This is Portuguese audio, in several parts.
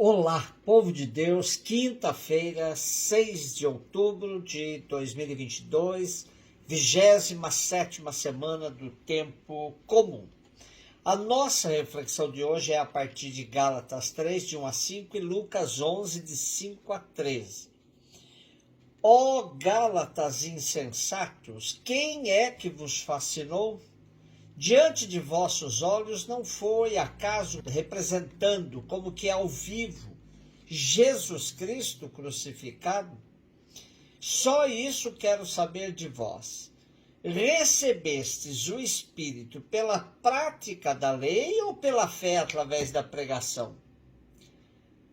Olá, povo de Deus, quinta-feira, 6 de outubro de 2022, 27ª semana do tempo comum. A nossa reflexão de hoje é a partir de Gálatas 3, de 1 a 5 e Lucas 11, de 5 a 13. Ó Gálatas insensatos, quem é que vos fascinou? Diante de vossos olhos não foi acaso representando como que ao vivo Jesus Cristo crucificado? Só isso quero saber de vós. Recebestes o Espírito pela prática da lei ou pela fé através da pregação?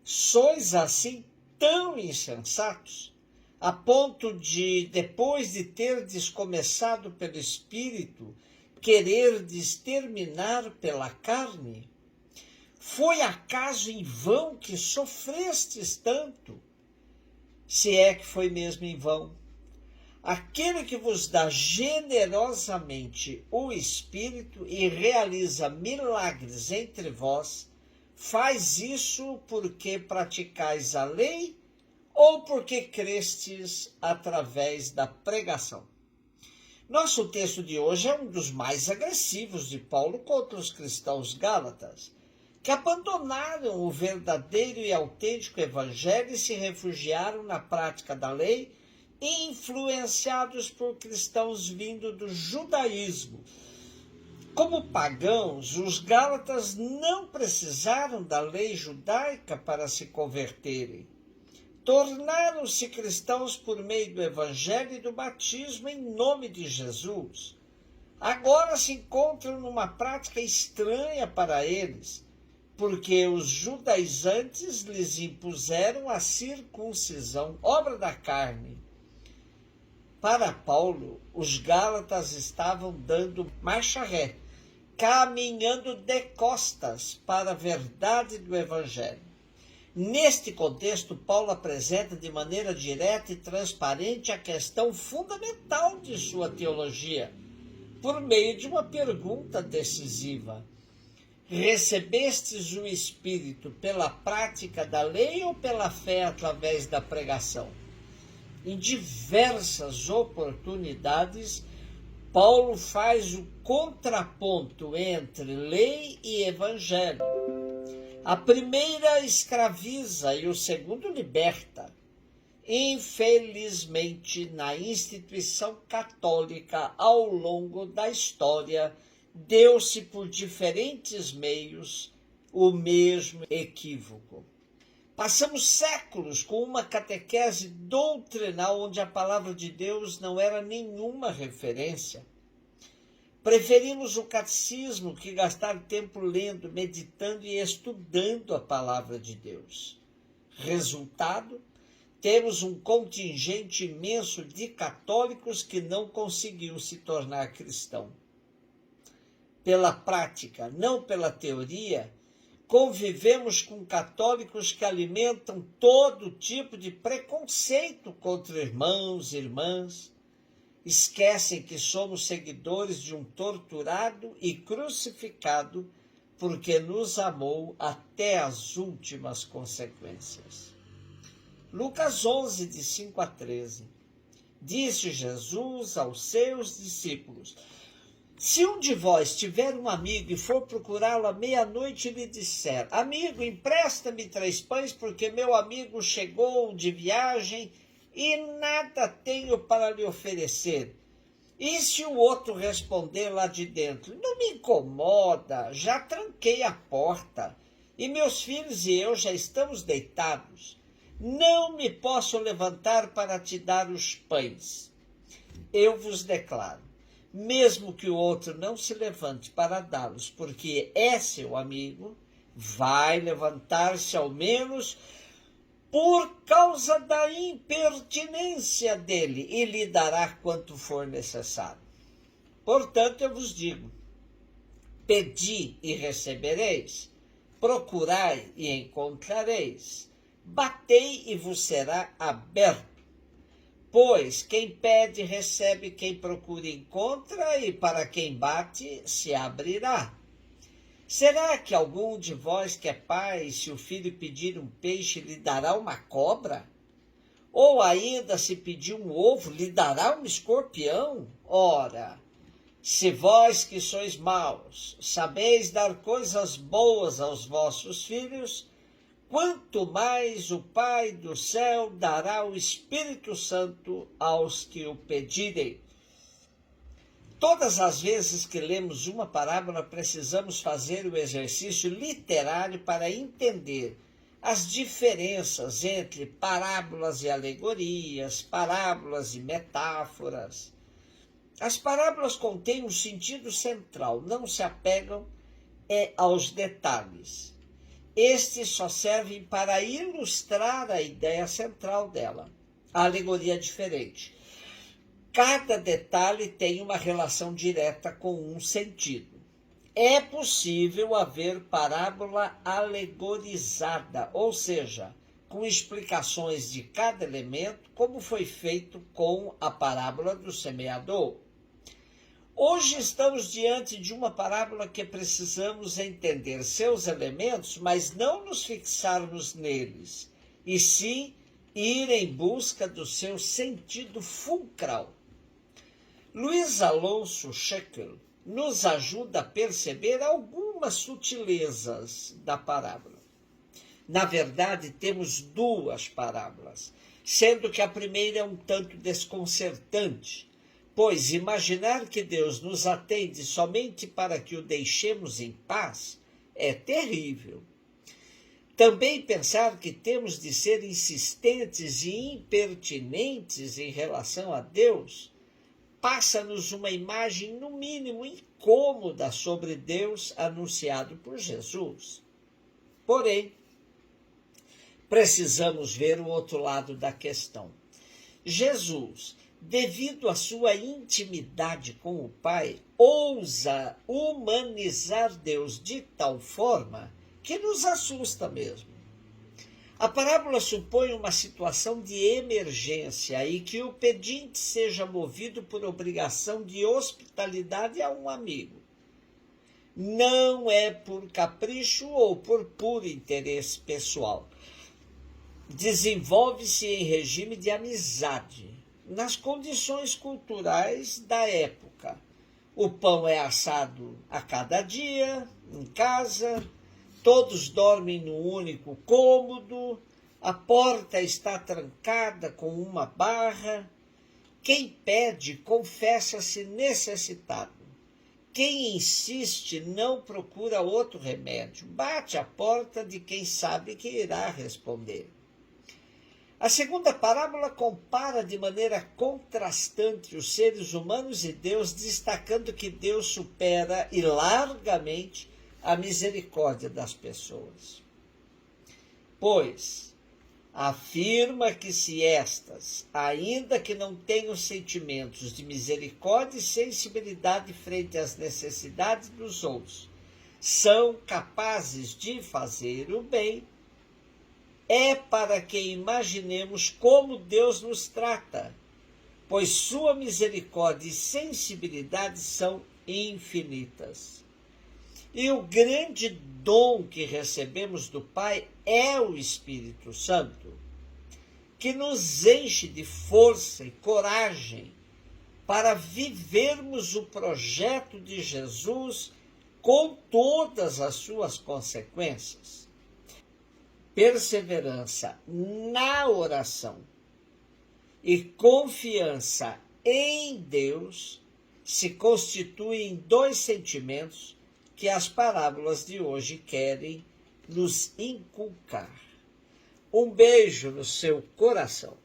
Sois assim tão insensatos, a ponto de, depois de terdes começado pelo Espírito, quererdes terminar pela carne? Foi acaso em vão que sofrestes tanto? Se é que foi mesmo em vão. Aquele que vos dá generosamente o Espírito e realiza milagres entre vós, faz isso porque praticais a lei ou porque crestes através da pregação? Nosso texto de hoje é um dos mais agressivos de Paulo contra os cristãos gálatas, que abandonaram o verdadeiro e autêntico evangelho e se refugiaram na prática da lei, influenciados por cristãos vindo do judaísmo. Como pagãos, os gálatas não precisaram da lei judaica para se converterem. Tornaram-se cristãos por meio do evangelho e do batismo em nome de Jesus. Agora se encontram numa prática estranha para eles, porque os judaizantes lhes impuseram a circuncisão, obra da carne. Para Paulo, os gálatas estavam dando marcha ré, caminhando de costas para a verdade do evangelho. Neste contexto, Paulo apresenta de maneira direta e transparente a questão fundamental de sua teologia, por meio de uma pergunta decisiva. Recebestes o Espírito pela prática da lei ou pela fé através da pregação? Em diversas oportunidades, Paulo faz o contraponto entre lei e evangelho. A primeira escraviza e o segundo liberta. Infelizmente, na instituição católica, ao longo da história, deu-se por diferentes meios o mesmo equívoco. Passamos séculos com uma catequese doutrinal onde a palavra de Deus não era nenhuma referência. Preferimos o catecismo que gastar tempo lendo, meditando e estudando a palavra de Deus. Resultado, temos um contingente imenso de católicos que não conseguiu se tornar cristão. Pela prática, não pela teoria, convivemos com católicos que alimentam todo tipo de preconceito contra irmãos e irmãs, esquecem que somos seguidores de um torturado e crucificado porque nos amou até as últimas consequências. Lucas 11, de 5 a 13. Disse Jesus aos seus discípulos: se um de vós tiver um amigo e for procurá-lo à meia-noite e lhe disser: amigo, empresta-me 3 pães porque meu amigo chegou de viagem e nada tenho para lhe oferecer. E se o outro responder lá de dentro: não me incomoda, já tranquei a porta, e meus filhos e eu já estamos deitados, não me posso levantar para te dar os pães. Eu vos declaro, mesmo que o outro não se levante para dá-los, porque é seu amigo, vai levantar-se ao menos por causa da impertinência dele, e lhe dará quanto for necessário. Portanto, eu vos digo: pedi e recebereis, procurai e encontrareis, batei e vos será aberto. Pois quem pede recebe, quem procura encontra, e para quem bate se abrirá. Será que algum de vós que é pai, se o filho pedir um peixe, lhe dará uma cobra? Ou ainda, se pedir um ovo, lhe dará um escorpião? Ora, se vós que sois maus, sabeis dar coisas boas aos vossos filhos, quanto mais o Pai do céu dará o Espírito Santo aos que o pedirem. Todas as vezes que lemos uma parábola, precisamos fazer o exercício literário para entender as diferenças entre parábolas e alegorias, parábolas e metáforas. As parábolas contêm um sentido central, não se apegam aos detalhes. Estes só servem para ilustrar a ideia central dela. A alegoria é diferente. Cada detalhe tem uma relação direta com um sentido. É possível haver parábola alegorizada, ou seja, com explicações de cada elemento, como foi feito com a parábola do semeador. Hoje estamos diante de uma parábola que precisamos entender seus elementos, mas não nos fixarmos neles, e sim ir em busca do seu sentido fulcral. Luiz Alonso Scheckel nos ajuda a perceber algumas sutilezas da parábola. Na verdade, temos duas parábolas, sendo que a primeira é um tanto desconcertante, pois imaginar que Deus nos atende somente para que o deixemos em paz é terrível. Também pensar que temos de ser insistentes e impertinentes em relação a Deus passa-nos uma imagem, no mínimo, incômoda sobre Deus anunciado por Jesus. Porém, precisamos ver o outro lado da questão. Jesus, devido à sua intimidade com o Pai, ousa humanizar Deus de tal forma que nos assusta mesmo. A parábola supõe uma situação de emergência e que o pedinte seja movido por obrigação de hospitalidade a um amigo. Não é por capricho ou por puro interesse pessoal. Desenvolve-se em regime de amizade, nas condições culturais da época. O pão é assado a cada dia, em casa. Todos dormem num único cômodo, a porta está trancada com uma barra. Quem pede confessa-se necessitado. Quem insiste não procura outro remédio, bate a porta de quem sabe que irá responder. A segunda parábola compara de maneira contrastante os seres humanos e Deus, destacando que Deus supera e largamente a misericórdia das pessoas. Pois, afirma que se estas, ainda que não tenham sentimentos de misericórdia e sensibilidade frente às necessidades dos outros, são capazes de fazer o bem, é para que imaginemos como Deus nos trata, pois sua misericórdia e sensibilidade são infinitas. E o grande dom que recebemos do Pai é o Espírito Santo, que nos enche de força e coragem para vivermos o projeto de Jesus com todas as suas consequências. Perseverança na oração e confiança em Deus se constituem dois sentimentos que as parábolas de hoje querem nos inculcar. Um beijo no seu coração.